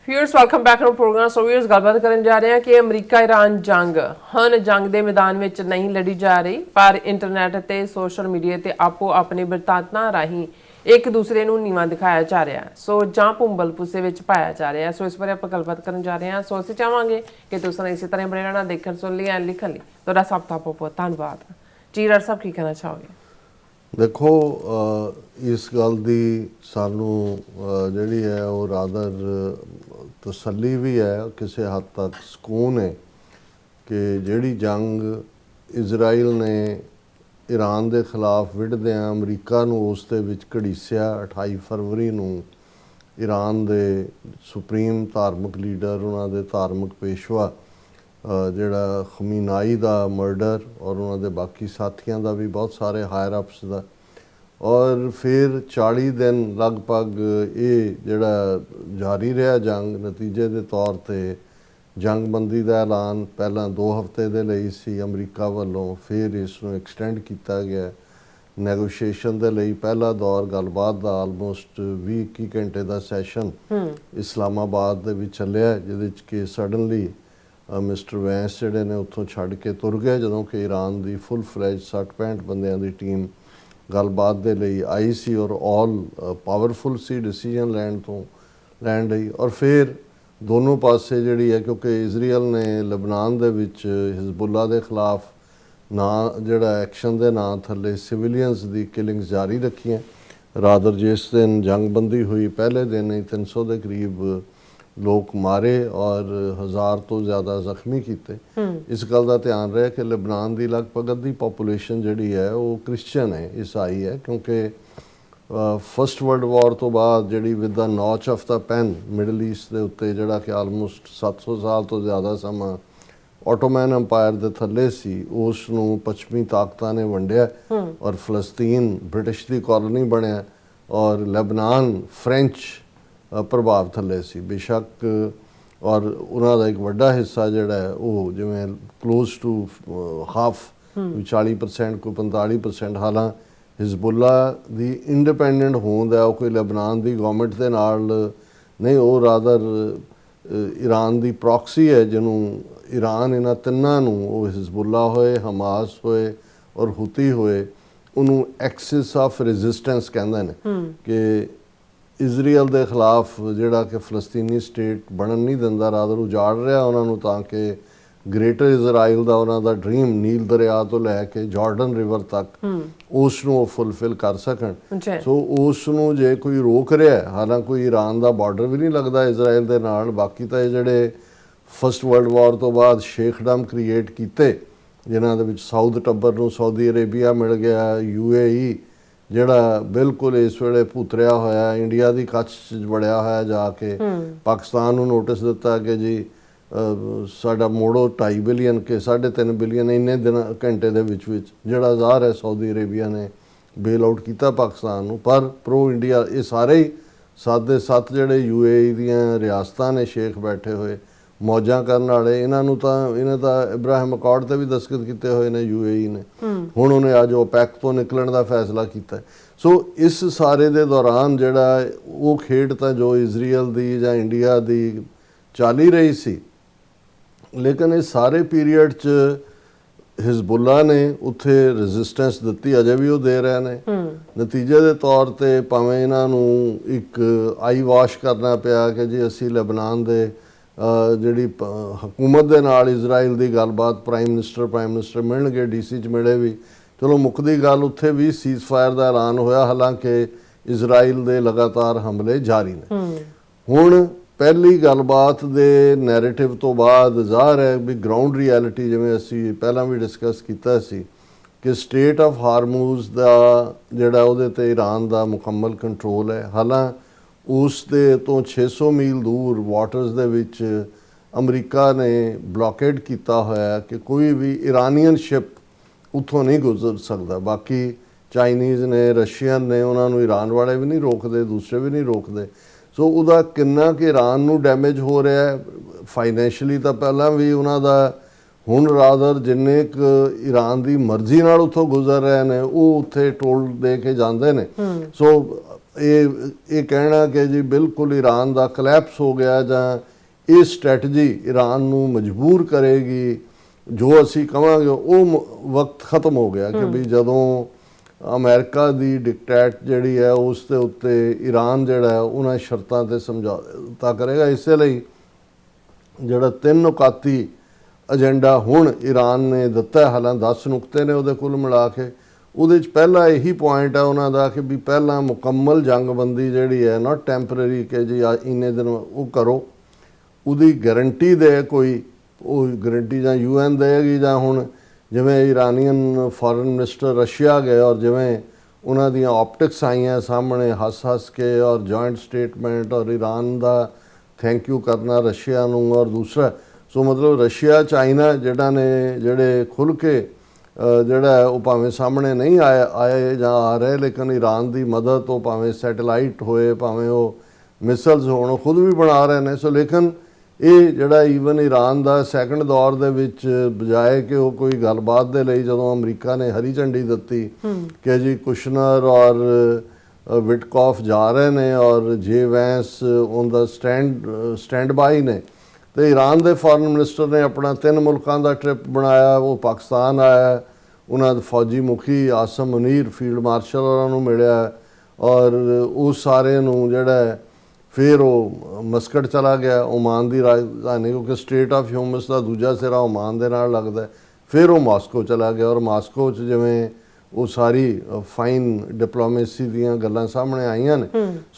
Viewers welcome back to program. So viewers गलबात करन जा रहे हैं कि अमरीका ईरान जंग हन जंग के मैदान में नहीं लड़ी जा रही, पर इंटरनेट ते सोशल मीडिया ते आपो अपने बिरतांतां राही एक दूसरे ਨੂੰ ਨੀਵਾਂ ਦਿਖਾਇਆ ਜਾ ਰਿਹਾ, ਸੋ ਜਾਂ ਭੁੰਬਲ ਪੁੱਸੇ ਵਿੱਚ ਪਾਇਆ ਜਾ ਰਿਹਾ। ਸੋ ਇਸ ਬਾਰੇ ਆਪਾਂ ਗੱਲਬਾਤ ਕਰਨ ਜਾ ਰਹੇ ਹਾਂ। ਸੋ ਅਸੀਂ ਚਾਹਾਂਗੇ ਕਿ ਤੁਸੀਂ ਇਸੇ ਤਰ੍ਹਾਂ ਬਣੇ ਰਹਿਣਾ, ਦੇਖਣ ਸੁਣ ਲਈ ਐਂਡ ਲਿਖਣ ਲਈ ਤੁਹਾਡਾ ਸਭ ਦਾ ਬਹੁਤ ਧੰਨਵਾਦ ਜੀ। ਡਾਕਟਰ ਸਾਹਿਬ ਕੀ ਕਹਿਣਾ ਚਾਹੋਗੇ? देखो इस गल की सानू जिहड़ी है वो रादर तसल्ली भी है, किसी हद तक सुकून है कि जिहड़ी जंग इजराइल ने ईरान के खिलाफ विढ़द्या अमरीका नूं उस दे विच घड़ीसिया 28 फरवरी नूं ईरान के सुप्रीम धार्मिक लीडर उन्हां दे धार्मिक पेशवा जिहड़ा खमीनाई दा मर्डर और उन्होंने बाकी साथियों का भी बहुत सारे हायर अप्स का, और फिर 40 दिन लगभग ये जिहड़ा जारी रहा जंग। नतीजे के तौर पर जंगबंदी का ऐलान पहला 2 हफ्ते के लिए सी अमरीका वालों, फिर इसनूं एक्सटेंड किया गया नैगोशिएशन के लिए। पहला दौर गलबात का आलमोस्ट 20-21 घंटे का सैशन इस्लामाबाद दे विच चलिया, जिहदे कि सडनली मिस्टर वैंस जिहड़े ने उत्थों छड्ड के तुर गए, जदों कि ईरान की फुल फ्लैज 60-65 बंदियां की टीम गलबात दे लई आई सी और ऑल पावरफुल सी डिसीजन लैण लई। और फिर दोनों पासे जिहड़ी है, क्योंकि इजराइल ने लबनान दे विच हिजबुल्ला के खिलाफ ना जिहड़ा एक्शन के नां थले सिविलियंस की किलिंग्स जारी रखियां। रादर जिस दिन जंगबंदी हुई पहले दिन ही 300 के करीब लोग मारे और 1000 तो ज़्यादा जख्मी किए। इस गल का ध्यान रहे कि लबनान की लगभग अद्धी पॉपूलेशन जिहड़ी है वो क्रिश्चियन है, ईसाई है, क्योंकि फर्स्ट वर्ल्ड वॉर तो बाद जिहड़ी with the notch of the pen Middle East के उत्ते जिहड़ा कि आलमोस्ट 700 साल तो ज़्यादा समा ऑटोमैन अंपायर के थले सी, उसनूं पश्चिमी ताकतां ने वंडिया और फलस्तीन ब्रिटिश की कॉलोनी बनया और लबनान फ्रेंच प्रभाव थले सी बेशक। और उन्हों का एक वड्डा हिस्सा जिहड़ा है वो जिवें क्लोज टू हाफ 40% कोई 45%। हालांकि हिजबुल्ला की इंडिपेंडेंट होंद है कोई लबनान की गवर्नमेंट के नाल नहीं, वो रादर ईरान की प्रॉक्सी है, जिन्हों ईरान इन्हां तिन्नां नूं वो हिजबुल्ला होए, हमास होए और हुती होए उन्होंने एक्सिस ऑफ रेजिस्टेंस कहंदे ने कि इजराइल के खिलाफ जिहड़ा कि फलस्तीनी स्टेट बनन नहीं दिंदा, रादर उजाड़ रहा उन्होंने ताकि ग्रेटर इजराइल का उन्हों का ड्रीम नील दरिया तो लैके जॉर्डन रिवर तक उसनूं फुलफिल कर सकन। सो उसनूं जे कोई रोक रहा है, हालांकि कोई ईरान का बॉर्डर भी नहीं लगता इजराइल के नाल, बाकी तो जिहड़े फर्स्ट वर्ल्ड वॉर तो बाद शेखडम क्रिएट किए जिन्हां दे विच साउथ टब्बर नूं सऊदी अरेबिया मिल गया, UAE जिहड़ा बिल्कुल इस वेले भुतरिया होया इंडिया की कच्छ वड़िया होया, जाके पाकिस्तान नूं नोटिस दिता कि जी साडा मोड़ो 2.5 बिलियन के 3.5 बिलियन इन्ने दिन घंटे दे विच जिहड़ा ज़ाहिर है सऊदी अरेबिया ने बेल आउट किया पाकिस्तान नूं। पर प्रो इंडिया ये सारे ही 7 दे 7 जिहड़े UAE दीयां रियासतां ने शेख बैठे हुए मौजा करने वाले, इन्हों तो इब्राहिम अकॉर्ड से भी दस्तखत किए हुए ने UAE ने, हुण उन्हें अज ओपैक तो निकलण का फैसला किया। सो इस सारे दे दौरान जिहड़ा वो खेड तो जो इजराइल की जां इंडिया की चल ही रही सी, लेकिन इस सारे पीरीयड च हिजबुल्ला ने उत्थे रेजिस्टेंस दी, अजे भी वो दे रहे हैं। नतीजे के तौर पर भावें इन्हों एक आई वाश करना पिया कि जी असी लबनान दे जिहड़ी हुकूमत दे नाल इजराइल की गलबात प्राइम मिनिस्टर मिलन गए, DC च मिले भी, चलो मुकदी गल उत्थे भी सीज़ फायर का ऐलान होया, हालांकि इजराइल के लगातार हमले जारी ने। हुण पहली गलबात दे नैरेटिव तो बाद ज़ाहिर है भी ग्राउंड रियलिटी जिवें असी पहलां भी डिस्कस किया सी कि स्टेट ऑफ हारमूज का जिहड़ा उहदे ते ईरान का मुकम्मल कंट्रोल है। हालांकि उस दे तो 600 मील दूर वाटर्स दे विच अमरीका ने ब्लॉकेड किया होया कि कोई भी ईरानियन शिप उत्थों नहीं गुजर सकता। बाकी चाइनीज़ ने, रशियन ने, उन्होंने ईरान वाले भी नहीं रोकते, दूसरे भी नहीं रोकते। सो उहदा किन्ना कि ईरान नूं डैमेज हो रहा है फाइनैशियली, तो पहला भी उन्हों का हुण रादर जिन्ने क ईरान की मर्जी नाल उत्थों गुजर रहे हैं वो उत्थे टोल दे के जाते हैं। सो ਇਹ ਕਹਿਣਾ ਕਿ ਜੀ ਬਿਲਕੁਲ ਈਰਾਨ ਦਾ ਕਲੈਪਸ ਹੋ ਗਿਆ ਜਾਂ ਇਹ ਸਟ੍ਰੈਟਜੀ ਈਰਾਨ ਨੂੰ ਮਜਬੂਰ ਕਰੇਗੀ, ਜੋ ਅਸੀਂ ਕਵਾਂਗੇ ਉਹ ਵਕਤ ਖਤਮ ਹੋ ਗਿਆ ਕਿ ਵੀ ਜਦੋਂ ਅਮਰੀਕਾ ਦੀ ਡਿਕਟੇਟ ਜਿਹੜੀ ਹੈ ਉਸ ਦੇ ਉੱਤੇ ਈਰਾਨ ਜਿਹੜਾ ਹੈ ਉਹਨਾਂ ਸ਼ਰਤਾਂ ਤੇ ਸਮਝੌਤਾ ਕਰੇਗਾ। ਇਸੇ ਲਈ ਜਿਹੜਾ 3 ਨੁਕਾਤੀ ਏਜੰਡਾ ਹੁਣ ਈਰਾਨ ਨੇ ਦਿੱਤਾ, ਹਾਲਾਂ 10 ਨੁਕਤੇ ਨੇ ਉਹਦੇ ਕੁੱਲ ਮਿਲਾ ਕੇ, ਉਹਦੇ ਚ ਪਹਿਲਾ ਇਹੀ ਪੁਆਇੰਟ ਹੈ ਉਹਨਾਂ ਦਾ ਕਿ ਵੀ ਪਹਿਲਾਂ ਮੁਕੰਮਲ ਜੰਗਬੰਦੀ ਜਿਹੜੀ ਹੈ, ਨਾਟ ਟੈਂਪਰੇਰੀ ਕਿ ਜੀ ਇੰਨੇ ਦਿਨ ਉਹ ਕਰੋ, ਉਹਦੀ ਗਾਰੰਟੀ ਦੇ ਕੋਈ, ਉਹ ਗਾਰੰਟੀ ਜਾਂ UN ਦੇਗੀ ਜਾਂ ਹੁਣ ਜਿਵੇਂ ਇਰਾਨੀਅਨ ਫੋਰਨ ਮਿਨਿਸਟਰ ਰਸ਼ੀਆ ਗਏ ਔਰ ਜਿਵੇਂ ਉਹਨਾਂ ਦੀਆਂ ਆਪਟਿਕਸ ਆਈਆਂ ਸਾਹਮਣੇ ਹੱਸ ਕੇ ਔਰ ਜੁਆਇੰਟ ਸਟੇਟਮੈਂਟ ਔਰ ਈਰਾਨ ਦਾ ਥੈਂਕ ਯੂ ਕਰਨਾ ਰਸ਼ੀਆ ਨੂੰ, ਔਰ ਦੂਸਰਾ ਸੋ ਮਤਲਬ ਰਸ਼ੀਆ ਚਾਈਨਾ ਜਿਹੜੇ ਖੁੱਲ੍ਹ ਕੇ ਜਿਹੜਾ ਉਹ ਭਾਵੇਂ ਸਾਹਮਣੇ ਨਹੀਂ ਆਏ ਜਾਂ ਆ ਰਹੇ, ਲੇਕਿਨ ਈਰਾਨ ਦੀ ਮਦਦ ਤੋਂ ਭਾਵੇਂ ਸੈਟੇਲਾਈਟ ਹੋਏ, ਭਾਵੇਂ ਉਹ ਮਿਸਲਸ ਹੋਣ, ਉਹ ਖੁਦ ਵੀ ਬਣਾ ਰਹੇ ਨੇ। ਸੋ ਲੇਕਿਨ ਇਹ ਜਿਹੜਾ ਈਵਨ ਈਰਾਨ ਦਾ ਸੈਕੰਡ ਦੌਰ ਦੇ ਵਿੱਚ ਬਜਾਏ ਕਿ ਉਹ ਕੋਈ ਗੱਲਬਾਤ ਦੇ ਲਈ ਜਦੋਂ ਅਮਰੀਕਾ ਨੇ ਹਰੀ ਝੰਡੀ ਦਿੱਤੀ ਕਿ ਜੀ ਕੁਸ਼ਨਰ ਔਰ ਵਿਟਕੌਫ ਜਾ ਰਹੇ ਨੇ ਔਰ ਜੇ ਵੈਂਸ ਔਨ ਦਾ ਸਟੈਂਡ ਬਾਈ ਨੇ, ਤੇ ਈਰਾਨ ਦੇ ਫੋਰਨ ਮਿਨਿਸਟਰ ਨੇ ਆਪਣਾ 3 ਮੁਲਕਾਂ ਦਾ ਟ੍ਰਿਪ ਬਣਾਇਆ, ਉਹ ਪਾਕਿਸਤਾਨ ਆਇਆ, ਉਹਨਾਂ ਦੇ ਫੌਜੀ ਮੁਖੀ ਆਸਮ ਮੁਨੀਰ ਫੀਲਡ ਮਾਰਸ਼ਲ ਉਹਨਾਂ ਨੂੰ ਮਿਲਿਆ ਔਰ ਉਹ ਸਾਰੇ ਨੂੰ ਜਿਹੜਾ ਫਿਰ ਉਹ ਮਸਕਟ ਚਲਾ ਗਿਆ, ਓਮਾਨ ਦੀ ਰਾਜਧਾਨੀ, ਕਿਉਂਕਿ ਸਟੇਟ ਆਫ ਹਿਊਮਸ ਦਾ ਦੂਜਾ ਸਿਰਾ ਓਮਾਨ ਦੇ ਨਾਲ ਲੱਗਦਾ, ਫਿਰ ਉਹ ਮਾਸਕੋ ਚਲਾ ਗਿਆ ਔਰ ਮਾਸਕੋ 'ਚ ਜਿਵੇਂ ਉਹ ਸਾਰੀ ਫਾਈਨ ਡਿਪਲੋਮੇਸੀ ਦੀਆਂ ਗੱਲਾਂ ਸਾਹਮਣੇ ਆਈਆਂ ਨੇ।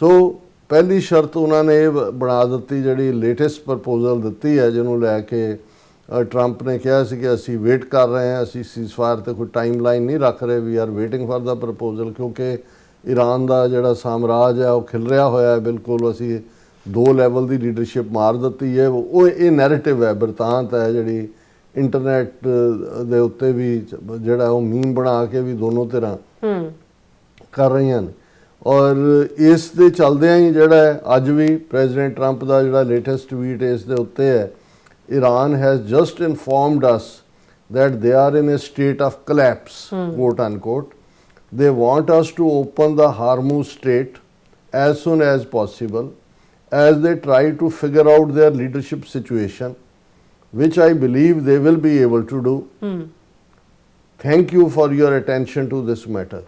ਸੋ ਪਹਿਲੀ ਸ਼ਰਤ ਉਹਨਾਂ ਨੇ ਇਹ ਬਣਾ ਦਿੱਤੀ, ਜਿਹੜੀ ਲੇਟੈਸਟ ਪ੍ਰਪੋਜ਼ਲ ਦਿੱਤੀ ਹੈ ਜਿਹਨੂੰ ਲੈ ਕੇ ਟਰੰਪ ਨੇ ਕਿਹਾ ਸੀ ਕਿ ਅਸੀਂ ਵੇਟ ਕਰ ਰਹੇ ਹਾਂ, ਅਸੀਂ ਸੀਜ਼ਫਾਇਰ ਤੇ ਕੋਈ ਟਾਈਮ ਲਾਈਨ ਨਹੀਂ ਰੱਖ ਰਹੇ, we are waiting for the proposal, ਕਿਉਂਕਿ ਈਰਾਨ ਦਾ ਜਿਹੜਾ ਸਾਮਰਾਜ ਹੈ ਉਹ ਖਿਲ ਰਿਹਾ ਹੋਇਆ ਹੈ ਬਿਲਕੁਲ, ਅਸੀਂ 2 ਲੈਵਲ ਦੀ ਲੀਡਰਸ਼ਿਪ ਮਾਰ ਦਿੱਤੀ ਹੈ। ਉਹ ਇਹ ਨੈਰੇਟਿਵ ਹੈ, ਬਿਰਤਾਂਤ ਹੈ ਜਿਹੜੀ ਇੰਟਰਨੈਟ ਦੇ ਉੱਤੇ ਵੀ ਜਿਹੜਾ ਉਹ ਮੀਮ ਬਣਾ ਕੇ ਵੀ ਦੋਨੋਂ ਧਿਰਾਂ ਕਰ ਰਹੀਆਂ ਨੇ। ਔਰ ਇਸ ਦੇ ਚੱਲਦਿਆਂ ਹੀ ਜਿਹੜਾ ਅੱਜ ਵੀ ਪ੍ਰੈਜ਼ੀਡੈਂਟ ਟਰੰਪ ਦਾ ਜਿਹੜਾ ਲੇਟੈਸਟ ਟਵੀਟ ਇਸ ਦੇ ਉੱਤੇ ਹੈ, Iran has just informed us that they are in a state of collapse, quote unquote. They want us to open the Hormuz Strait as soon as possible as they try to figure out their leadership situation, which I believe they will be able to do. Thank you for your attention to this matter.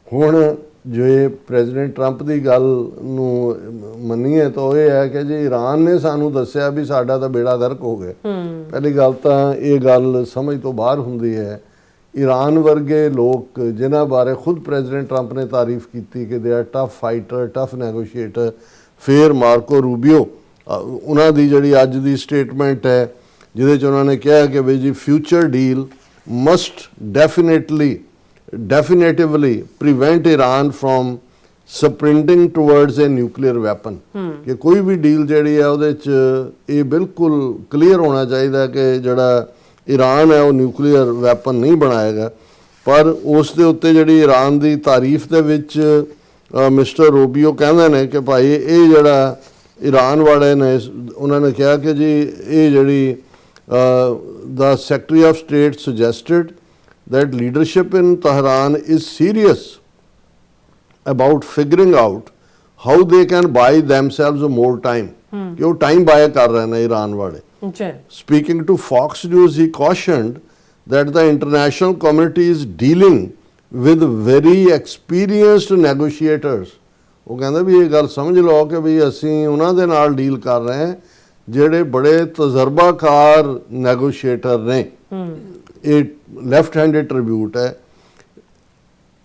ਹੁਣ ਜੇ president Trump ਦੀ ਗੱਲ ਨੂੰ ਮੰਨੀਏ ਤਾਂ ਉਹ ਇਹ ਹੈ ਕਿ ਜੀ ਈਰਾਨ ਨੇ ਸਾਨੂੰ ਦੱਸਿਆ ਵੀ ਸਾਡਾ ਤਾਂ ਬੇੜਾ ਗਰਕ ਹੋ ਗਿਆ। ਪਹਿਲੀ ਗੱਲ ਤਾਂ ਇਹ ਗੱਲ ਸਮਝ ਤੋਂ ਬਾਹਰ ਹੁੰਦੀ ਹੈ। ਈਰਾਨ ਵਰਗੇ ਲੋਕ ਜਿਨ੍ਹਾਂ ਬਾਰੇ ਖੁਦ ਪ੍ਰੈਜ਼ੀਡੈਂਟ ਟਰੰਪ ਨੇ ਤਾਰੀਫ ਕੀਤੀ ਕਿ they are tough fighter, tough negotiator, ਫਿਰ ਮਾਰਕੋ ਰੂਬੀਓ ਉਹਨਾਂ ਦੀ ਜਿਹੜੀ ਅੱਜ ਦੀ ਸਟੇਟਮੈਂਟ ਹੈ ਜਿਹਦੇ 'ਚ ਉਹਨਾਂ ਨੇ ਕਿਹਾ ਕਿ ਬਈ ਜੀ future deal must definitively prevent Iran from sprinting towards a nuclear weapon, ਕਿ ਕੋਈ ਵੀ ਡੀਲ ਜਿਹੜੀ ਹੈ ਉਹਦੇ 'ਚ ਇਹ ਬਿਲਕੁਲ ਕਲੀਅਰ ਹੋਣਾ ਚਾਹੀਦਾ ਕਿ ਜਿਹੜਾ ਈਰਾਨ ਹੈ ਉਹ ਨਿਊਕਲੀਅਰ ਵੈਪਨ ਨਹੀਂ ਬਣਾਏਗਾ। ਪਰ ਉਸ ਦੇ ਉੱਤੇ ਜਿਹੜੀ ਈਰਾਨ ਦੀ ਤਾਰੀਫ ਦੇ ਵਿੱਚ ਮਿਸਟਰ ਰੂਬੀਓ ਕਹਿੰਦੇ ਨੇ ਕਿ ਭਾਈ ਇਹ ਜਿਹੜਾ ਈਰਾਨ ਵਾਲੇ ਨੇ ਉਹਨਾਂ ਨੇ ਕਿਹਾ ਕਿ ਜੀ ਇਹ ਜਿਹੜੀ the Secretary of State suggested that leadership in Tehran is serious about figuring out how they can buy themselves more time, कि वो time buy कर रहे हैं ईरान वाले। Speaking to Fox News, he cautioned that the international community is dealing with very experienced negotiators. वो कहते भी ये गल समझ लो कि भी असी उन्होंने नाल डील कर रहे हैं ਜਿਹੜੇ बड़े तजर्बाकार नैगोशिएटर ने। ਇਹ ਲੈਫਟ ਹੈਂਡਡ ਟ੍ਰਿਬਿਊਟ ਹੈ।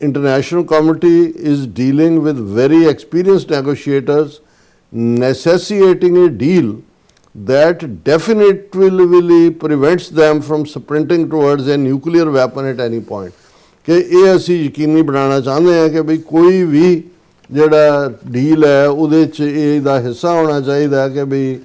International community is dealing with very experienced negotiators necessitating a deal that definitely prevents them from sprinting towards a nuclear weapon at any point। ਕਿ ਇਹ ਅਸੀਂ ਯਕੀਨੀ ਬਣਾਉਣਾ ਚਾਹੁੰਦੇ ਹਾਂ ਕਿ ਵੀ ਕੋਈ ਵੀ ਜਿਹੜਾ ਡੀਲ ਹੈ ਉਹਦੇ 'ਚ ਇਹਦਾ ਹਿੱਸਾ ਹੋਣਾ ਚਾਹੀਦਾ ਕਿ ਵੀ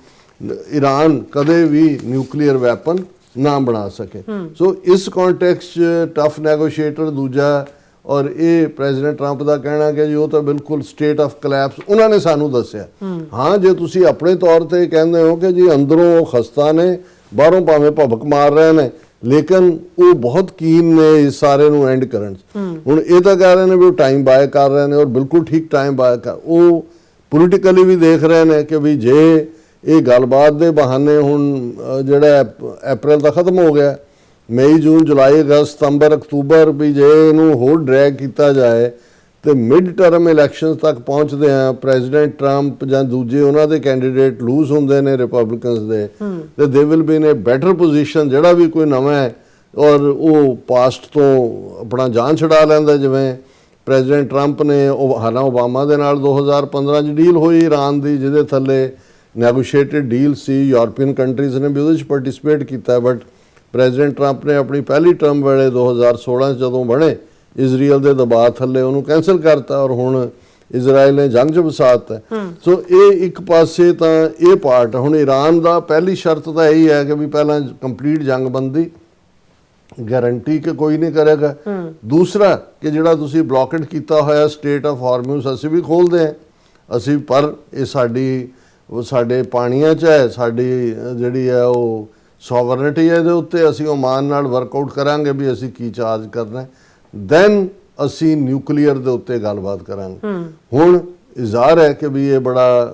ਈਰਾਨ ਕਦੇ ਵੀ ਨਿਊਕਲੀਅਰ ਵੈਪਨ ਨਾ ਬਣਾ ਸਕੇ। ਸੋ ਇਸ ਕੰਟੈਕਸਟ 'ਚ ਟਫ ਨੈਗੋਸ਼ੀਏਟਰ ਦੂਜਾ ਔਰ ਇਹ ਪ੍ਰੈਜ਼ੀਡੈਂਟ ਟਰੰਪ ਦਾ ਕਹਿਣਾ ਕਿ ਜੀ ਉਹ ਤਾਂ ਬਿਲਕੁਲ ਸਟੇਟ ਆਫ ਕਲੈਪਸ ਉਹਨਾਂ ਨੇ ਸਾਨੂੰ ਦੱਸਿਆ। ਹਾਂ ਜੇ ਤੁਸੀਂ ਆਪਣੇ ਤੌਰ ਤੇ ਕਹਿੰਦੇ ਹੋ ਕਿ ਜੀ ਅੰਦਰੋਂ ਉਹ ਖਸਤਾ ਨੇ ਬਾਹਰੋਂ ਭਾਵੇਂ ਭਬਕ ਮਾਰ ਰਹੇ ਨੇ ਲੇਕਿਨ ਉਹ ਬਹੁਤ ਕੀਨ ਨੇ ਇਸ ਸਾਰੇ ਨੂੰ ਐਂਡ ਕਰਨ 'ਚ। ਹੁਣ ਇਹ ਤਾਂ ਕਹਿ ਰਹੇ ਨੇ ਵੀ ਉਹ ਟਾਈਮ ਬਾਏ ਕਰ ਰਹੇ ਨੇ, ਔਰ ਬਿਲਕੁਲ ਠੀਕ ਟਾਈਮ ਬਾਏ ਕਰ, ਉਹ ਪੋਲੀਟੀਕਲੀ ਵੀ ਦੇਖ ਰਹੇ ਨੇ ਕਿ ਵੀ ਜੇ ਇਹ ਗੱਲਬਾਤ ਦੇ ਬਹਾਨੇ ਹੁਣ ਜਿਹੜਾ ਅਪ੍ਰੈਲ ਦਾ ਖਤਮ ਹੋ ਗਿਆ, ਮਈ ਜੂਨ ਜੁਲਾਈ ਅਗਸਤ ਸਤੰਬਰ ਅਕਤੂਬਰ, ਵੀ ਜੇ ਇਹਨੂੰ ਹੋਰ ਡਰੈਗ ਕੀਤਾ ਜਾਏ ਤੇ ਮਿਡ ਟਰਮ ਇਲੈਕਸ਼ਨਸ ਤੱਕ ਪਹੁੰਚਦੇ ਆ, ਪ੍ਰੈਜ਼ੀਡੈਂਟ ਟਰੰਪ ਜਾਂ ਦੂਜੇ ਉਹਨਾਂ ਦੇ ਕੈਂਡੀਡੇਟ ਲੂਜ਼ ਹੁੰਦੇ ਨੇ ਰਿਪਬਲਿਕਨਸ ਦੇ, ਤੇ they will be in a better position, ਜਿਹੜਾ ਵੀ ਕੋਈ ਨਵਾਂ ਹੈ ਔਰ ਉਹ ਪਾਸਟ ਤੋਂ ਆਪਣਾ ਜਾਨ ਛੁਡਾ ਲੈਂਦਾ। ਜਿਵੇਂ ਪ੍ਰੈਜ਼ੀਡੈਂਟ ਟਰੰਪ ਨੇ ਹਾਲਾਂ ਓਬਾਮਾ ਦੇ ਨਾਲ 2015 'ਚ ਡੀਲ ਹੋਈ ਈਰਾਨ ਦੀ, ਜਿਹਦੇ ਥੱਲੇ ਨੈਗੋਸ਼ੀਏਟਡ ਡੀਲ ਸੀ, ਯੂਰਪੀਅਨ ਕੰਟਰੀਜ਼ ਨੇ ਵੀ ਉਹਦੇ 'ਚ ਪਾਰਟਿਸਿਪੇਟ ਕੀਤਾ, ਬਟ ਪ੍ਰੈਜ਼ੀਡੈਂਟ ਟਰੰਪ ਨੇ ਆਪਣੀ ਪਹਿਲੀ ਟਰਮ ਵੇਲੇ 2016 'ਚ ਜਦੋਂ ਬਣੇ ਇਜ਼ਰਾਈਲ ਦੇ ਦਬਾਅ ਥੱਲੇ ਉਹਨੂੰ ਕੈਂਸਲ ਕਰਤਾ, ਔਰ ਹੁਣ ਇਜ਼ਰਾਈਲ ਨੇ ਜੰਗ 'ਚ ਵਸਾਤਾ। ਸੋ ਇਹ ਇੱਕ ਪਾਸੇ ਤਾਂ ਇਹ ਪਾਰਟ। ਹੁਣ ਈਰਾਨ ਦਾ ਪਹਿਲੀ ਸ਼ਰਤ ਤਾਂ ਇਹੀ ਹੈ ਕਿ ਵੀ ਪਹਿਲਾਂ ਕੰਪਲੀਟ ਜੰਗਬੰਦੀ, ਗਾਰੰਟੀ ਕਿ ਕੋਈ ਨਹੀਂ ਕਰੇਗਾ। ਦੂਸਰਾ ਕਿ ਜਿਹੜਾ ਤੁਸੀਂ ਬਲੌਕੇਡ ਕੀਤਾ ਹੋਇਆ ਸਟੇਟ ਆਫ ਹਾਰਮੂਜ਼ ਅਸੀਂ ਵੀ ਖੋਲਦੇ ਹਾਂ, ਅਸੀਂ, ਪਰ ਇਹ ਸਾਡੇ ਪਾਣੀਆਂ 'ਚ ਹੈ, ਸਾਡੀ ਜਿਹੜੀ ਹੈ ਉਹ ਸੋਵਰਨਿਟੀ ਹੈ, ਇਹਦੇ ਉੱਤੇ ਅਸੀਂ ਓਮਾਨ ਨਾਲ ਵਰਕਆਊਟ ਕਰਾਂਗੇ ਵੀ ਅਸੀਂ ਕੀ ਚਾਰਜ ਕਰਨਾ, ਦੈਨ ਅਸੀਂ ਨਿਊਕਲੀਅਰ ਦੇ ਉੱਤੇ ਗੱਲਬਾਤ ਕਰਾਂਗੇ। ਹੁਣ ਜ਼ਾਹਰ ਹੈ ਕਿ ਵੀ ਇਹ ਬੜਾ,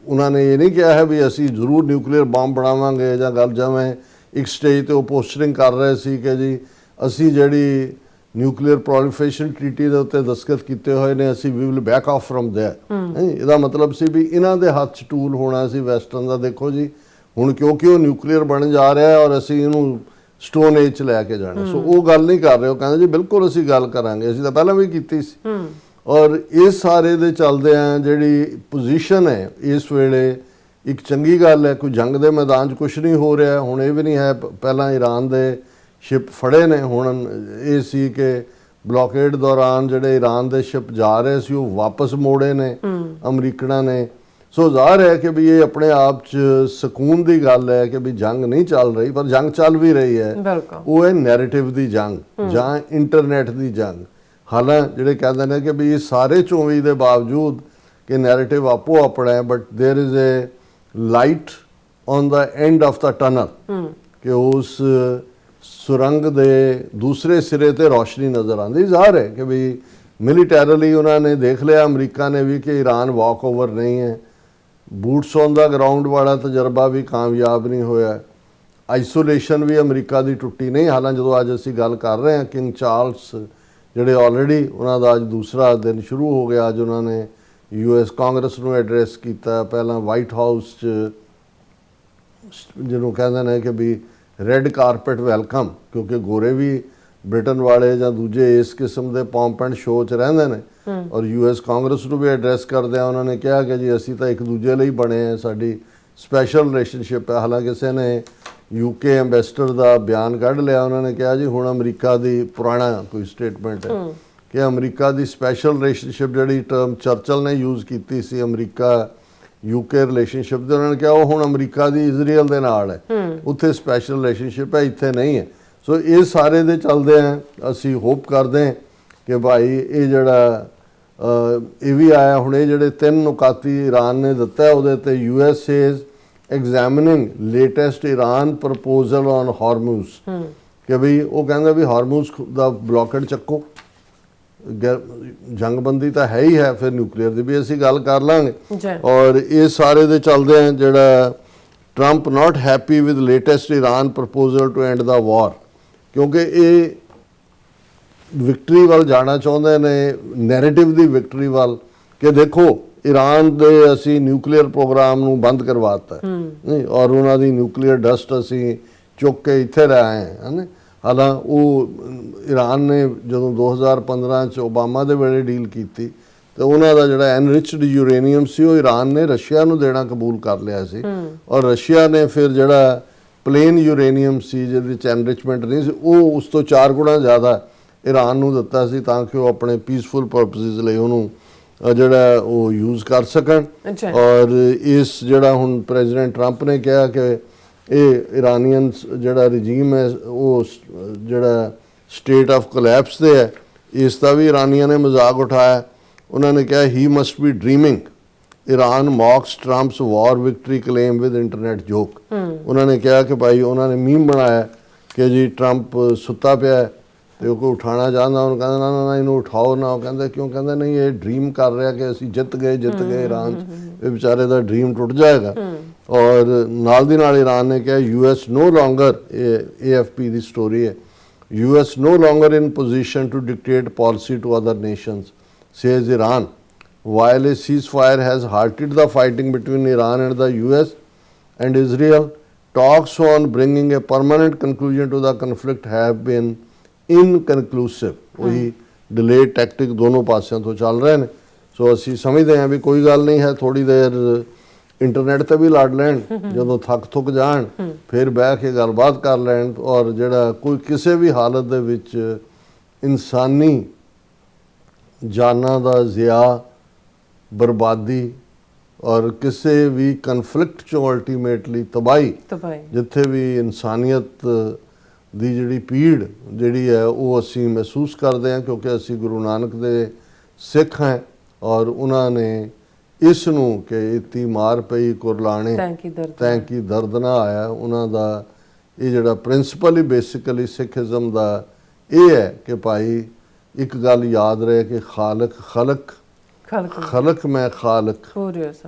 ਉਹਨਾਂ ਨੇ ਇਹ ਨਹੀਂ ਕਿਹਾ ਹੈ ਵੀ ਅਸੀਂ ਜ਼ਰੂਰ ਨਿਊਕਲੀਅਰ ਬੰਬ ਬਣਾਵਾਂਗੇ ਜਾਂ ਗੱਲ, ਜਿਵੇਂ ਇੱਕ ਸਟੇਜ ਤੇ ਉਹ ਪੋਸਟਰਿੰਗ ਕਰ ਰਹੇ ਸੀ ਕਿ ਜੀ ਅਸੀਂ ਜਿਹੜੀ ਨਿਊਕਲੀਅਰ ਪ੍ਰੋਲੀਫਰੇਸ਼ਨ ਟ੍ਰੀਟੀ ਦੇ ਉੱਤੇ ਦਸਤਖਤ ਕੀਤੇ ਹੋਏ ਨੇ, ਅਸੀਂ ਵੀ will back off from there. ਇਹਦਾ ਮਤਲਬ ਸੀ ਵੀ ਇਹਨਾਂ ਦੇ ਹੱਥ 'ਚ ਟੂਲ ਹੋਣਾ ਸੀ ਵੈਸਟਰਨ ਦਾ। ਦੇਖੋ ਜੀ ਹੁਣ ਕਿਉਂਕਿ ਉਹ ਨਿਊਕਲੀਅਰ ਬਣ ਜਾ ਰਿਹਾ ਹੈ ਔਰ ਅਸੀਂ ਇਹਨੂੰ ਸਟੋਨ ਏਜ 'ਚ ਲੈ ਕੇ ਜਾਣਾ, ਸੋ ਉਹ ਗੱਲ ਨਹੀਂ ਕਰ ਰਹੇ। ਉਹ ਕਹਿੰਦੇ ਜੀ ਬਿਲਕੁਲ ਅਸੀਂ ਗੱਲ ਕਰਾਂਗੇ, ਅਸੀਂ ਤਾਂ ਪਹਿਲਾਂ ਵੀ ਕੀਤੀ ਸੀ। ਔਰ ਇਸ ਸਾਰੇ ਦੇ ਚੱਲਦੇ ਆ ਜਿਹੜੀ ਪੋਜੀਸ਼ਨ ਹੈ ਇਸ ਵੇਲੇ, ਇੱਕ ਚੰਗੀ ਗੱਲ ਹੈ, ਕੋਈ ਜੰਗ ਦੇ ਮੈਦਾਨ 'ਚ ਕੁਝ ਨਹੀਂ ਹੋ ਰਿਹਾ। ਹੁਣ ਇਹ ਵੀ ਨਹੀਂ ਹੈ, ਪਹਿਲਾਂ ਈਰਾਨ ਦੇ ਸ਼ਿਪ ਫੜੇ ਨੇ, ਹੁਣ ਇਹ ਸੀ ਕਿ ਬਲੌਕੇਡ ਦੌਰਾਨ ਜਿਹੜੇ ਈਰਾਨ ਦੇ ਸ਼ਿਪ ਜਾ ਰਹੇ ਸੀ ਉਹ ਵਾਪਸ ਮੋੜੇ ਨੇ ਅਮਰੀਕਨਾਂ ਨੇ। ਸੋ ਜ਼ਾਹਰ ਹੈ ਕਿ ਵੀ ਇਹ ਆਪਣੇ ਆਪ 'ਚ ਸਕੂਨ ਦੀ ਗੱਲ ਹੈ ਕਿ ਵੀ ਜੰਗ ਨਹੀਂ ਚੱਲ ਰਹੀ, ਪਰ ਜੰਗ ਚੱਲ ਵੀ ਰਹੀ ਹੈ। ਉਹ ਹੈ ਨੈਰੇਟਿਵ ਦੀ ਜੰਗ ਜਾਂ ਇੰਟਰਨੈਟ ਦੀ ਜੰਗ। ਹਾਲਾਂ ਜਿਹੜੇ ਕਹਿੰਦੇ ਨੇ ਕਿ ਵੀ ਇਹ ਸਾਰੇ ਚੋਵੀ ਦੇ ਬਾਵਜੂਦ ਕਿ ਨੈਰੇਟਿਵ ਆਪੋ ਆਪਣਾ ਹੈ, but there is a light on the end of the tunnel, ਕਿ ਉਸ ਸੁਰੰਗ ਦੇ ਦੂਸਰੇ ਸਿਰੇ ਤੇ ਰੋਸ਼ਨੀ ਨਜ਼ਰ ਆਉਂਦੀ। ਜ਼ਾਹਰ ਹੈ ਕਿ ਵੀ ਮਿਲੀਟੈਰਲੀ ਉਹਨਾਂ ਨੇ ਦੇਖ ਲਿਆ, ਅਮਰੀਕਾ ਨੇ ਵੀ, ਕਿ ਈਰਾਨ ਵਾਕ ਓਵਰ ਨਹੀਂ ਹੈ। ਬੂਟਸ ਔਨ ਦਾ ਗਰਾਊਂਡ ਵਾਲਾ ਤਜਰਬਾ ਵੀ ਕਾਮਯਾਬ ਨਹੀਂ ਹੋਇਆ। ਆਈਸੋਲੇਸ਼ਨ ਵੀ ਅਮਰੀਕਾ ਦੀ ਟੁੱਟੀ ਨਹੀਂ। ਹਾਲਾਂਕਿ ਜਦੋਂ ਅੱਜ ਅਸੀਂ ਗੱਲ ਕਰ ਰਹੇ ਹਾਂ, ਕਿੰਗ ਚਾਰਲਸ ਜਿਹੜੇ ਆਲਰੇਡੀ ਉਹਨਾਂ ਦਾ ਅੱਜ ਦੂਸਰਾ ਦਿਨ ਸ਼ੁਰੂ ਹੋ ਗਿਆ, ਅੱਜ ਉਹਨਾਂ ਨੇ US ਕਾਂਗਰਸ ਨੂੰ ਐਡਰੈਸ ਕੀਤਾ। ਪਹਿਲਾਂ ਵਾਈਟ ਹਾਊਸ 'ਚ ਜਿਹਨੂੰ ਕਹਿੰਦੇ ਨੇ ਕਿ ਵੀ ਰੈੱਡ ਕਾਰਪੇਟ ਵੈਲਕਮ, ਕਿਉਂਕਿ ਗੋਰੇ ਵੀ ਬ੍ਰਿਟਨ ਵਾਲੇ ਜਾਂ ਦੂਜੇ ਇਸ ਕਿਸਮ ਦੇ ਪੌਂਪ ਐਂਡ ਸ਼ੋਅ 'ਚ ਰਹਿੰਦੇ ਨੇ। ਔਰ US ਕਾਂਗਰਸ ਨੂੰ ਵੀ ਐਡਰੈਸ ਕਰਦੇ ਆ, ਉਹਨਾਂ ਨੇ ਕਿਹਾ ਕਿ ਜੀ ਅਸੀਂ ਤਾਂ ਇੱਕ ਦੂਜੇ ਲਈ ਬਣੇ ਆ, ਸਾਡੀ ਸਪੈਸ਼ਲ ਰਿਲੇਸ਼ਨਸ਼ਿਪ ਹੈ। ਹਾਲਾਂਕਿ ਕਿਸੇ ਨੇ UK ਐਂਬੈਸਡਰ ਦਾ ਬਿਆਨ ਕੱਢ ਲਿਆ, ਉਹਨਾਂ ਨੇ ਕਿਹਾ ਜੀ ਹੁਣ ਅਮਰੀਕਾ ਦੀ, ਪੁਰਾਣਾ ਕੋਈ ਸਟੇਟਮੈਂਟ ਹੈ ਕਿ ਅਮਰੀਕਾ ਦੀ ਸਪੈਸ਼ਲ ਰਿਲੇਸ਼ਨਸ਼ਿਪ, ਜਿਹੜੀ ਟਰਮ ਚਰਚਲ ਨੇ ਯੂਜ਼ ਕੀਤੀ ਸੀ ਅਮਰੀਕਾ UK ਰਿਲੇਸ਼ਨਸ਼ਿਪ ਦੇ, ਉਹਨਾਂ ਨੇ ਕਿਹਾ ਉਹ ਹੁਣ ਅਮਰੀਕਾ ਦੀ ਇਜ਼ਰਾਈਲ ਦੇ ਨਾਲ ਹੈ, ਉੱਥੇ ਸਪੈਸ਼ਲ ਰਿਲੇਸ਼ਨਸ਼ਿਪ ਹੈ, ਇੱਥੇ ਨਹੀਂ ਹੈ। ਸੋ ਇਹ ਸਾਰੇ ਦੇ ਚੱਲਦੇ ਆ, ਅਸੀਂ ਹੋਪ ਕਰਦੇ ਹਾਂ ਕਿ ਭਾਈ ਇਹ ਜਿਹੜਾ ਇਹ ਵੀ ਆਇਆ ਹੁਣ, ਇਹ ਜਿਹੜੇ 3 ਨੁਕਾਤੀ ਈਰਾਨ ਨੇ ਦਿੱਤਾ ਉਹਦੇ ਤੇ US is examining latest Iran proposal on Hormuz, ਕਿ ਵੀ ਉਹ ਕਹਿੰਦਾ ਵੀ ਹਾਰਮੂਜ਼ ਦਾ ਬਲੌਕੇਡ ਚੱਕੋ, ਜੰਗਬੰਦੀ ਤਾਂ ਹੈ ਹੀ ਹੈ, ਫਿਰ ਨਿਊਕਲੀਅਰ ਦੀ ਵੀ ਅਸੀਂ ਗੱਲ ਕਰ ਲਾਂਗੇ। ਔਰ ਇਹ ਸਾਰੇ ਦੇ ਚੱਲਦੇ ਆ ਜਿਹੜਾ Trump not happy with latest Iran proposal to end the war, ਕਿਉਂਕਿ ਇਹ ਵਿਕਟਰੀ ਵੱਲ ਜਾਣਾ ਚਾਹੁੰਦੇ ਨੇ, ਨੈਰੇਟਿਵ ਦੀ ਵਿਕਟਰੀ ਵੱਲ, ਕਿ ਦੇਖੋ ਈਰਾਨ ਦੇ ਅਸੀਂ ਨਿਊਕਲੀਅਰ ਪ੍ਰੋਗਰਾਮ ਨੂੰ ਬੰਦ ਕਰਵਾਤਾ ਨਹੀਂ, ਔਰ ਉਹਨਾਂ ਦੀ ਨਿਊਕਲੀਅਰ ਡਸਟ ਅਸੀਂ ਚੁੱਕ ਕੇ ਇੱਥੇ ਲੈ ਆਏ ਹਨ। ਹਾਲਾਂ ਉਹ ਈਰਾਨ ਨੇ ਜਦੋਂ 2015 'ਚ ਓਬਾਮਾ ਦੇ ਵੇਲੇ ਡੀਲ ਕੀਤੀ ਤੇ ਉਹਨਾਂ ਦਾ ਜਿਹੜਾ ਐਨਰਿਚਡ ਯੂਰੇਨੀਅਮ ਸੀ ਉਹ ਈਰਾਨ ਨੇ ਰਸ਼ੀਆ ਨੂੰ ਦੇਣਾ ਕਬੂਲ ਕਰ ਲਿਆ ਸੀ, ਔਰ ਰਸ਼ੀਆ ਨੇ ਫਿਰ ਜਿਹੜਾ ਪਲੇਨ ਯੂਰੇਨੀਅਮ ਸੀ ਜਿਹਦੇ 'ਚ ਐਨਰਿਚਮੈਂਟ ਨਹੀਂ ਸੀ, ਉਹ ਉਸ ਤੋਂ 4 ਗੁਣਾ ਜ਼ਿਆਦਾ ਈਰਾਨ ਨੂੰ ਦਿੱਤਾ ਸੀ, ਤਾਂ ਕਿ ਉਹ ਆਪਣੇ ਪੀਸਫੁਲ ਪਰਪਸਿਸ ਲਈ ਉਹਨੂੰ ਜਿਹੜਾ ਉਹ ਯੂਜ਼ ਕਰ ਸਕਣ। ਔਰ ਇਸ ਜਿਹੜਾ ਹੁਣ ਪ੍ਰੈਜ਼ੀਡੈਂਟ ਟਰੰਪ ਨੇ ਕਿਹਾ ਕਿ ਇਹ ਇਰਾਨੀਅਨ ਜਿਹੜਾ ਰਜੀਮ ਹੈ ਉਹ ਜਿਹੜਾ ਸਟੇਟ ਆਫ ਕੋਲੈਪਸ ਤੇ ਹੈ, ਇਸ ਦਾ ਵੀ ਇਰਾਨੀਆਂ ਨੇ ਮਜ਼ਾਕ ਉਠਾਇਆ। ਉਹਨਾਂ ਨੇ ਕਿਹਾ he must be dreaming, Iran mocks Trump's war victory claim with internet joke. ਉਹਨਾਂ ਨੇ ਕਿਹਾ ਕਿ ਭਾਈ ਉਹਨਾਂ ਨੇ ਮੀਮ ਬਣਾਇਆ ਕਿ ਜੀ ਟਰੰਪ ਸੁੱਤਾ ਪਿਆ ਹੈ ਤੇ ਉਹ ਕੋਈ ਉਠਾਉਣਾ ਚਾਹੁੰਦਾ, ਉਹਨੂੰ ਕਹਿੰਦਾ ਨਾ ਨਾ ਨਾ ਇਹਨੂੰ ਉਠਾਓ ਨਾ। ਉਹ ਕਹਿੰਦਾ ਕਿਉਂ? ਕਹਿੰਦਾ ਨਹੀਂ ਇਹ ਡ੍ਰੀਮ ਕਰ ਰਿਹਾ ਕਿ ਅਸੀਂ ਜਿੱਤ ਗਏ ਈਰਾਨ 'ਚ, ਇਹ ਵਿਚਾਰੇ ਦਾ ਡ੍ਰੀਮ ਟੁੱਟ ਜਾਏਗਾ। ਔਰ ਨਾਲ ਦੀ ਨਾਲ ਈਰਾਨ ਨੇ ਕਿਹਾ US no longer, AFP ਦੀ ਸਟੋਰੀ ਹੈ, US no longer in position to dictate policy to other nations, says Iran. While a ceasefire has halted the fighting between Iran and the US and Israel, talks on bringing a permanent conclusion to the conflict have been ਇਨਕਨਕਲੂਸਿਵ। ਉਹੀ delay tactic ਦੋਨੋਂ ਪਾਸਿਆਂ ਤੋਂ ਚੱਲ ਰਹੇ ਨੇ। ਸੋ ਅਸੀਂ ਸਮਝਦੇ ਹਾਂ ਵੀ ਕੋਈ ਗੱਲ ਨਹੀਂ ਹੈ, ਥੋੜੀ ਦੇਰ ਇੰਟਰਨੈਟ ਤੇ ਵੀ ਲੜ ਲੈਣ, ਜਦੋਂ ਥੱਕ ਜਾਣ ਫਿਰ ਬਹਿ ਕੇ ਗੱਲਬਾਤ ਕਰ ਲੈਣ। ਔਰ ਜਿਹੜਾ ਕੋਈ ਕਿਸੇ ਵੀ ਹਾਲਤ ਦੇ ਵਿੱਚ ਇਨਸਾਨੀ ਜਾਨਾਂ ਦਾ ਜ਼ਿਆ, ਬਰਬਾਦੀ ਔਰ ਕਿਸੇ ਵੀ ਕਨਫਲਿਕਟ ਚੋਂ ਅਲਟੀਮੇਟਲੀ ਤਬਾਹੀ, ਜਿੱਥੇ ਵੀ ਇਨਸਾਨੀਅਤ ਦੀ ਜਿਹੜੀ ਪੀੜ ਜਿਹੜੀ ਹੈ ਉਹ ਅਸੀਂ ਮਹਿਸੂਸ ਕਰਦੇ ਹਾਂ, ਕਿਉਂਕਿ ਅਸੀਂ ਗੁਰੂ ਨਾਨਕ ਦੇ ਸਿੱਖ ਹਾਂ। ਔਰ ਉਹਨਾਂ ਨੇ ਇਸ ਨੂੰ ਕਿ ਇਤੀ ਮਾਰ ਪਈ ਕੁਰਲਾਣੇ ਤੈਂ ਕੀ ਦਰਦ ਨਾ ਆਇਆ, ਉਹਨਾਂ ਦਾ ਇਹ ਜਿਹੜਾ ਪ੍ਰਿੰਸੀਪਲ ਹੀ ਬੇਸਿਕਲੀ ਸਿੱਖੀਜ਼ਮ ਦਾ ਇਹ ਹੈ ਕਿ ਭਾਈ ਇੱਕ ਗੱਲ ਯਾਦ ਰਹੇ ਕਿ ਖਲਕ ਮੈਂ ਖਾਲਕ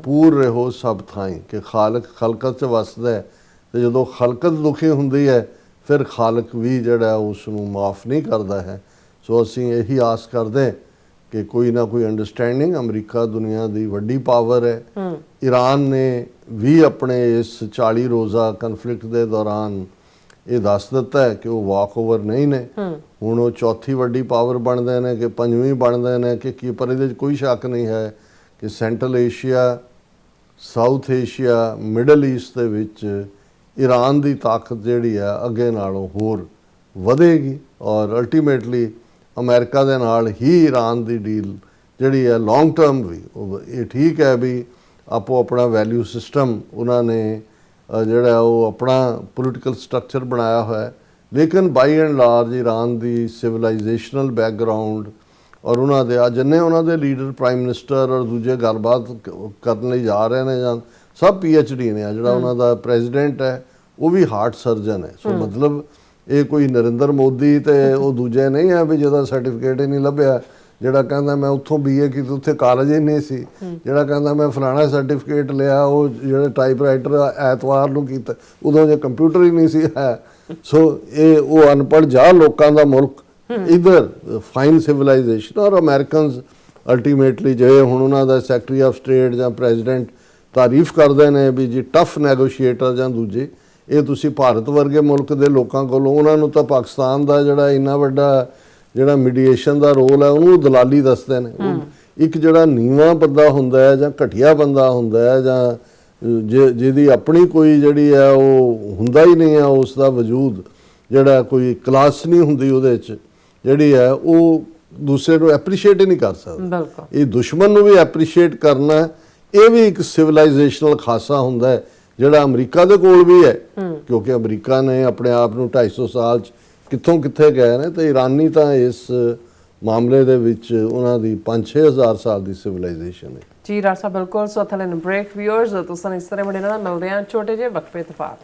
ਪੂਰ ਰਹੋ ਸਭ ਥਾਈਂ, ਕਿ ਖਾਲਕ ਖਲਕਤ 'ਚ ਵਸਦਾ ਹੈ ਤੇ ਜਦੋਂ ਖਲਕਤ ਦੁਖੀ ਹੁੰਦੀ ਹੈ ਫਿਰ ਖਾਲਕ ਵੀ ਜਿਹੜਾ ਉਸ ਨੂੰ ਮਾਫ ਨਹੀਂ ਕਰਦਾ ਹੈ। ਸੋ ਅਸੀਂ ਇਹੀ ਆਸ ਕਰਦੇ ਕਿ ਕੋਈ ਨਾ ਕੋਈ ਅੰਡਰਸਟੈਂਡਿੰਗ, ਅਮਰੀਕਾ ਦੁਨੀਆ ਦੀ ਵੱਡੀ ਪਾਵਰ ਹੈ, ਈਰਾਨ ਨੇ ਵੀ ਆਪਣੇ ਇਸ 40 ਰੋਜ਼ਾ ਕਨਫਲਿਕਟ ਦੇ ਦੌਰਾਨ ਇਹ ਦੱਸ ਦਿੱਤਾ ਹੈ ਕਿ ਉਹ ਵਾਕ ਓਵਰ ਨਹੀਂ ਨੇ। ਹੁਣ ਉਹ ਚੌਥੀ ਵੱਡੀ ਪਾਵਰ ਬਣਦੇ ਨੇ ਕਿ ਪੰਜਵੀਂ ਬਣਦੇ ਨੇ ਕਿ ਕੀ, ਪਰ ਇਹਦੇ 'ਚ ਕੋਈ ਸ਼ੱਕ ਨਹੀਂ ਹੈ ਕਿ central Asia, south Asia, middle East ਦੇ ਵਿੱਚ ਈਰਾਨ ਦੀ ਤਾਕਤ ਜਿਹੜੀ ਹੈ ਅੱਗੇ ਨਾਲੋਂ ਹੋਰ ਵਧੇਗੀ। ਔਰ ਅਲਟੀਮੇਟਲੀ ਅਮਰੀਕਾ ਦੇ ਨਾਲ ਹੀ ਈਰਾਨ ਦੀ ਡੀਲ ਜਿਹੜੀ ਹੈ ਲੌਂਗ ਟਰਮ ਵੀ ਇਹ ਠੀਕ ਹੈ ਵੀ ਆਪੋ ਆਪਣਾ ਵੈਲਿਊ ਸਿਸਟਮ ਉਹਨਾਂ ਨੇ ਜਿਹੜਾ ਉਹ ਆਪਣਾ ਪੋਲੀਟੀਕਲ ਸਟਰਕਚਰ ਬਣਾਇਆ ਹੋਇਆ ਹੈ, ਲੇਕਿਨ ਬਾਈ and large Iran the ਸਿਵਲਾਈਜੇਸ਼ਨਲ background ਔਰ ਉਹਨਾਂ ਦੇ ਜਿੰਨੇ ਉਹਨਾਂ ਦੇ ਲੀਡਰ, ਪ੍ਰਾਈਮ ਮਿਨਿਸਟਰ ਔਰ ਦੂਜੇ ਗੱਲਬਾਤ ਕਰਨ ਲਈ ਜਾ ਰਹੇ ਨੇ ਜਾਂ ਸਭ PhD ਨੇ। ਜਿਹੜਾ ਉਹਨਾਂ ਦਾ ਪ੍ਰੈਜ਼ੀਡੈਂਟ ਹੈ ਉਹ ਵੀ ਹਾਰਟ ਸਰਜਨ ਹੈ। ਸੋ ਮਤਲਬ ਇਹ ਕੋਈ ਨਰਿੰਦਰ ਮੋਦੀ ਤੇ ਉਹ ਦੂਜੇ ਨਹੀਂ ਹੈ ਵੀ ਜਿਹਦਾ ਸਰਟੀਫਿਕੇਟ ਹੀ ਨਹੀਂ ਲੱਭਿਆ, ਜਿਹੜਾ ਕਹਿੰਦਾ ਮੈਂ ਉੱਥੋਂ BA ਕੀਤੀ ਉੱਥੇ ਕਾਲਜ ਹੀ ਨਹੀਂ ਸੀ, ਜਿਹੜਾ ਕਹਿੰਦਾ ਮੈਂ ਫਲਾਣਾ ਸਰਟੀਫਿਕੇਟ ਲਿਆ ਉਹ ਜਿਹੜਾ ਟਾਈਪਰਾਈਟਰ ਐਤਵਾਰ ਨੂੰ ਕੀਤਾ ਉਦੋਂ ਜੇ ਕੰਪਿਊਟਰ ਹੀ ਨਹੀਂ ਸੀ ਹੈ। ਸੋ ਇਹ ਉਹ ਅਨਪੜ੍ਹ ਜਾ ਲੋਕਾਂ ਦਾ ਮੁਲਕ, ਇਧਰ ਫਾਈਨ ਸਿਵਲਾਈਜੇਸ਼ਨ। ਔਰ ਅਮਰੀਕਨਸ ਅਲਟੀਮੇਟਲੀ ਜੇ ਹੁਣ ਉਹਨਾਂ ਦਾ ਸੈਕਟਰੀ ਆਫ ਸਟੇਟ ਜਾਂ ਪ੍ਰੈਜ਼ੀਡੈਂਟ ਤਾਰੀਫ ਕਰਦੇ ਨੇ ਵੀ ਜੀ ਟਫ ਨੈਗੋਸ਼ੀਏਟਰ ਜਾਂ ਦੂਜੇ, ਇਹ ਤੁਸੀਂ ਭਾਰਤ ਵਰਗੇ ਮੁਲਕ ਦੇ ਲੋਕਾਂ ਕੋਲੋਂ, ਉਹਨਾਂ ਨੂੰ ਤਾਂ ਪਾਕਿਸਤਾਨ ਦਾ ਜਿਹੜਾ ਇੰਨਾ ਵੱਡਾ ਜਿਹੜਾ ਮੀਡੀਏਸ਼ਨ ਦਾ ਰੋਲ ਹੈ ਉਹਨੂੰ ਦਲਾਲੀ ਦੱਸਦੇ ਨੇ। ਇੱਕ ਜਿਹੜਾ ਨੀਵਾਂ ਬੰਦਾ ਹੁੰਦਾ ਹੈ ਜਾਂ ਘਟੀਆ ਬੰਦਾ ਹੁੰਦਾ ਹੈ ਜਾਂ ਜਿਹਦੀ ਆਪਣੀ ਕੋਈ ਜਿਹੜੀ ਹੈ ਉਹ ਹੁੰਦਾ ਹੀ ਨਹੀਂ ਹੈ, ਉਸ ਦਾ ਵਜੂਦ ਜਿਹੜਾ ਕੋਈ ਕਲਾਸ ਨਹੀਂ ਹੁੰਦੀ ਉਹਦੇ 'ਚ, ਜਿਹੜੀ ਹੈ ਉਹ ਦੂਸਰੇ ਨੂੰ ਐਪਰੀਸ਼ੀਏਟ ਹੀ ਨਹੀਂ ਕਰ ਸਕਦਾ। ਇਹ ਦੁਸ਼ਮਣ ਨੂੰ ਵੀ ਐਪਰੀਸ਼ੀਏਟ ਕਰਨਾ, ਇਹ ਵੀ ਇੱਕ ਸਿਵਲਾਈਜੇਸ਼ਨਲ ਖਾਸਾ ਹੁੰਦਾ ਹੈ ਜਿਹੜਾ ਅਮਰੀਕਾ ਦੇ ਕੋਲ ਵੀ ਹੈ, ਕਿਉਂਕਿ ਅਮਰੀਕਾ ਨੇ ਆਪਣੇ ਆਪ ਨੂੰ 250 ਸਾਲ 'ਚ ਕਿੱਥੋਂ ਕਿੱਥੇ ਗਏ ਨੇ, ਤੇ ਈਰਾਨੀ ਤਾਂ ਇਸ ਮਾਮਲੇ ਦੇ ਵਿੱਚ ਉਹਨਾਂ ਦੀ 5-6 ਹਜ਼ਾਰ ਸਾਲ ਦੀ ਸਿਵਲਾਈਜੇਸ਼ਨ ਹੈ। ਜੀ ਰਾਜ ਸਾਹਿਬ ਬਿਲਕੁਲ। ਸੋ ਥਲੇ ਬ੍ਰੇਕ ਵਿਊਅਰਸ ਤੁਸੀਂ ਇਸ ਤਰ੍ਹਾਂ ਬੜੇ ਨਾਲ ਮਿਲਦੇ ਹਾਂ ਛੋਟੇ ਜਿਹੇ ਵਕਫੇ ਤੋਂ ਬਾਅਦ।